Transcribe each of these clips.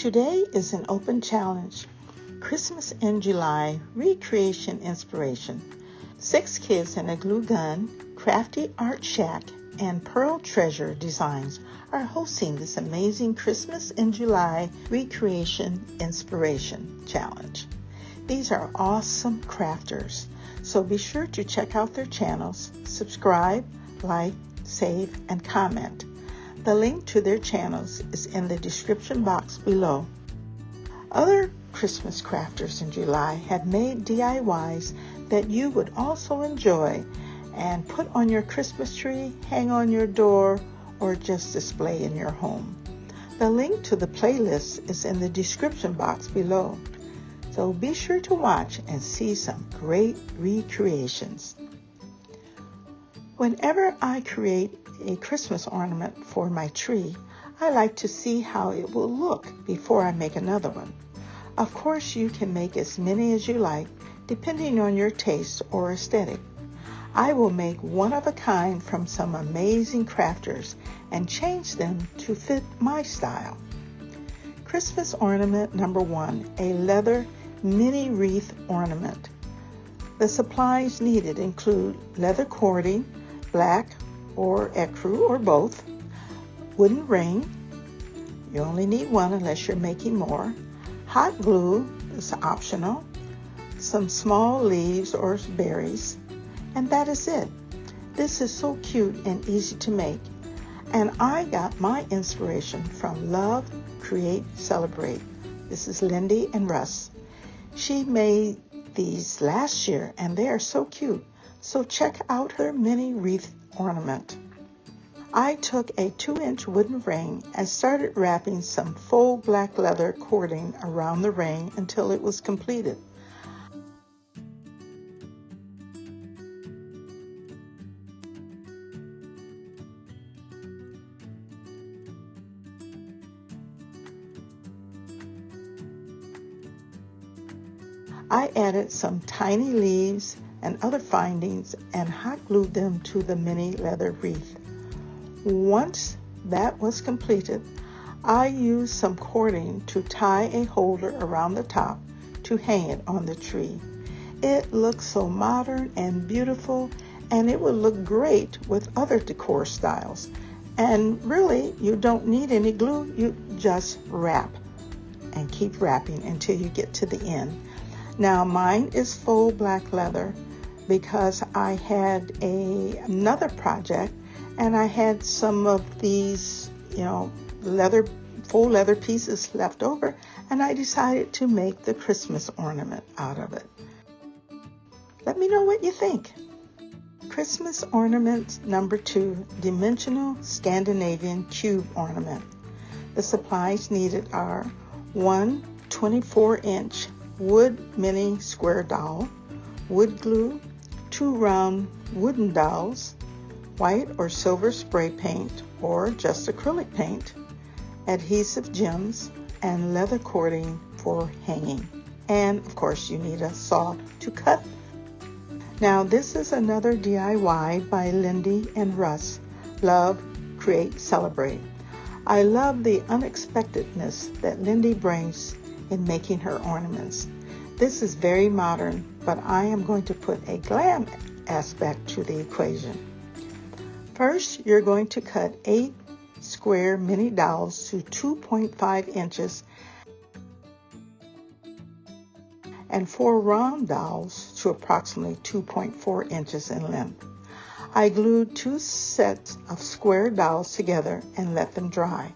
Today is an open challenge. Christmas in July, recreation inspiration. 6 Kids and a Glue Gun, Crafty Art Shack, and pearltreasuredesigns are hosting this amazing Christmas in July recreation inspiration challenge. These are awesome crafters, so be sure to check out their channels, subscribe, like, save, and comment. The link to their channels is in the description box below. Other Christmas crafters in July have made DIYs that you would also enjoy and put on your Christmas tree, hang on your door, or just display in your home. The link to the playlist is in the description box below. So be sure to watch and see some great recreations. Whenever I create a Christmas ornament for my tree, I like to see how it will look before I make another one. Of course, you can make as many as you like, depending on your taste or aesthetic. I will make one of a kind from some amazing crafters and change them to fit my style. Christmas ornament number 1, a leather mini wreath ornament. The supplies needed include leather cording, black or ecru or both, wooden ring, you only need one unless you're making more, hot glue is optional, some small leaves or berries, and that is it. This is so cute and easy to make, and I got my inspiration from Love, Create, Celebrate. This is Lindy and Russ. She made these last year and they are so cute, so check out her mini wreath ornament. I took a 2-inch wooden ring and started wrapping some faux black leather cording around the ring until it was completed. I added some tiny leaves and other findings and hot glued them to the mini leather wreath. Once that was completed, I used some cording to tie a holder around the top to hang it on the tree. It looks so modern and beautiful, and it would look great with other decor styles. And really, you don't need any glue, you just wrap and keep wrapping until you get to the end. Now mine is faux black leather because I had another project and I had some of these, faux leather pieces left over, and I decided to make the Christmas ornament out of it. Let me know what you think. Christmas ornament number 2, dimensional Scandinavian cube ornament. The supplies needed are 1 24-inch wood mini square doll, wood glue, 2 round wooden dolls, white or silver spray paint or just acrylic paint, adhesive gems, and leather cording for hanging. And of course you need a saw to cut. Now this is another DIY by Lindy and Russ. Love, Create, Celebrate. I love the unexpectedness that Lindy brings in making her ornaments. This is very modern, but I am going to put a glam aspect to the equation. First, you're going to cut 8 square mini dolls to 2.5 inches and 4 round dolls to approximately 2.4 inches in length. I glued 2 sets of square dolls together and let them dry.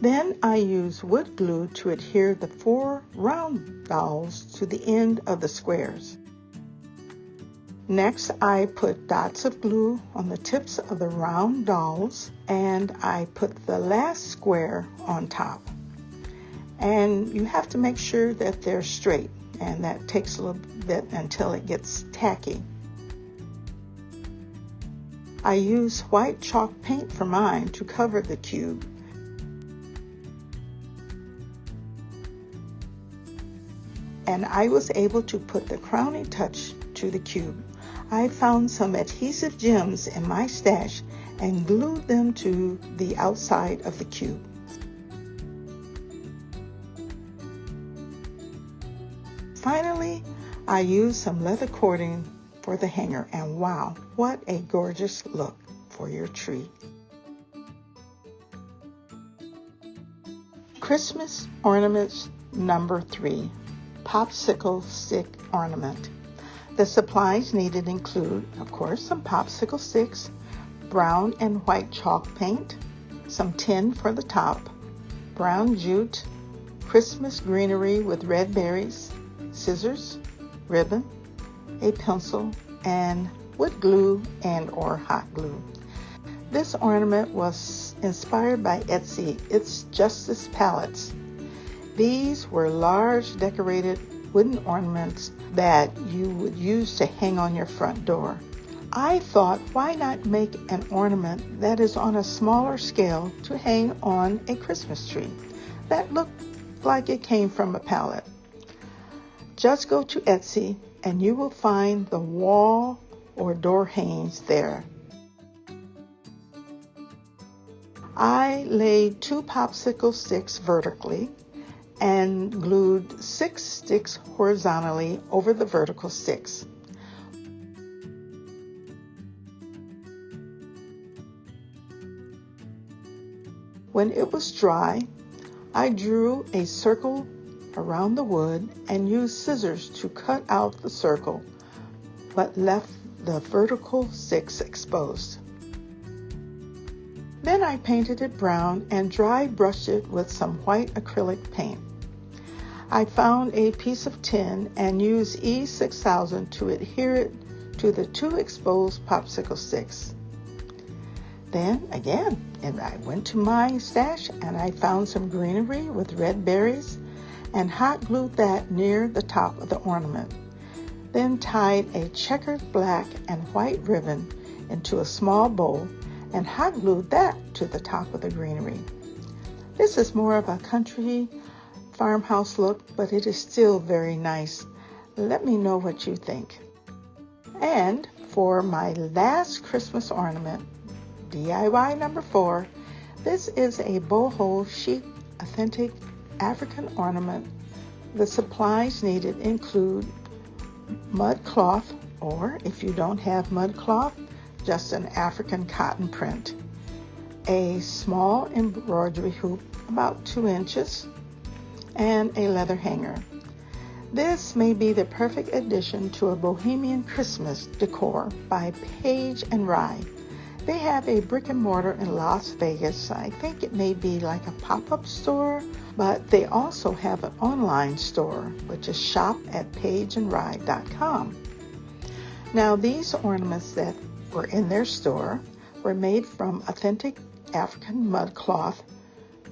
Then I use wood glue to adhere the 4 round dolls to the end of the squares. Next, I put dots of glue on the tips of the round dolls, and I put the last square on top. And you have to make sure that they're straight, and that takes a little bit until it gets tacky. I use white chalk paint for mine to cover the cube. And I was able to put the crowning touch to the cube. I found some adhesive gems in my stash and glued them to the outside of the cube. Finally, I used some leather cording for the hanger, and wow, what a gorgeous look for your tree. Christmas ornaments number 3, Popsicle stick ornament. The supplies needed include, of course, some popsicle sticks, brown and white chalk paint, some tin for the top, brown jute, Christmas greenery with red berries, scissors, ribbon, a pencil, and wood glue and or hot glue. This ornament was inspired by Etsy. It's Justice palettes. These were large decorated wooden ornaments that you would use to hang on your front door. I thought, why not make an ornament that is on a smaller scale to hang on a Christmas tree that looked like it came from a palette. Just go to Etsy and you will find the wall or door hangings there. I laid 2 popsicle sticks vertically and glued 6 sticks horizontally over the vertical sticks. When it was dry, I drew a circle around the wood and used scissors to cut out the circle, but left the vertical sticks exposed. Then I painted it brown and dry brushed it with some white acrylic paint. I found a piece of tin and used E6000 to adhere it to the 2 exposed popsicle sticks. Then again, I went to my stash and I found some greenery with red berries and hot glued that near the top of the ornament. Then tied a checkered black and white ribbon into a small bow and hot glued that to the top of the greenery. This is more of a country farmhouse look, but it is still very nice. Let me know what you think. And for my last Christmas ornament, DIY number 4, this is a Boho Chic authentic African ornament. The supplies needed include mud cloth, or if you don't have mud cloth, just an African cotton print, a small embroidery hoop about 2 inches, and a leather hanger. This may be the perfect addition to a Bohemian Christmas decor by Page and Rye. They have a brick and mortar in Las Vegas. I think it may be like a pop-up store, but they also have an online store, which is shop@pageandrye.com. Now, these ornaments that were in their store were made from authentic African mud cloth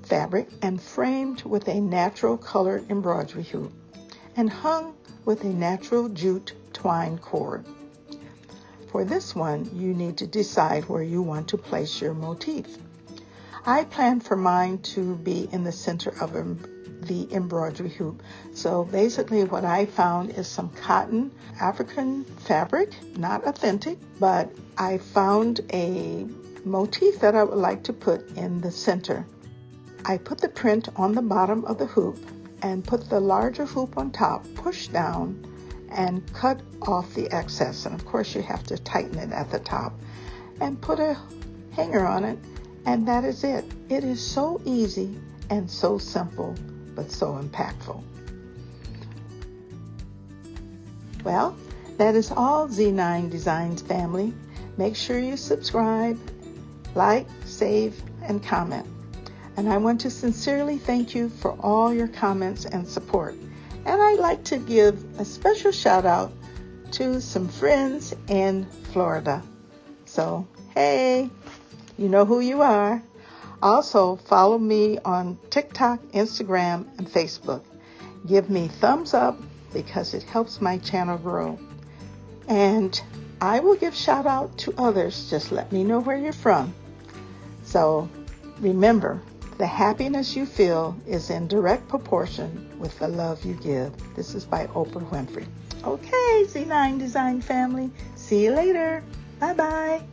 fabric and framed with a natural colored embroidery hoop and hung with a natural jute twine cord. For this one, you need to decide where you want to place your motif. I plan for mine to be in the center of the embroidery hoop. So basically what I found is some cotton African fabric, not authentic, but I found a motif that I would like to put in the center. I put the print on the bottom of the hoop and put the larger hoop on top, push down, and cut off the excess. And of course you have to tighten it at the top and put a hanger on it, and that is it. It is so easy and so simple, but so impactful. Well, that is all Z9 Designs family. Make sure you subscribe, like, save, and comment. And I want to sincerely thank you for all your comments and support. And I'd like to give a special shout out to some friends in Florida. So, hey, you know who you are. Also, follow me on TikTok, Instagram, and Facebook. Give me thumbs up because it helps my channel grow. And I will give shout out to others. Just let me know where you're from. So, remember, the happiness you feel is in direct proportion with the love you give. This is by Oprah Winfrey. Okay, Z9 Design family. See you later. Bye-bye.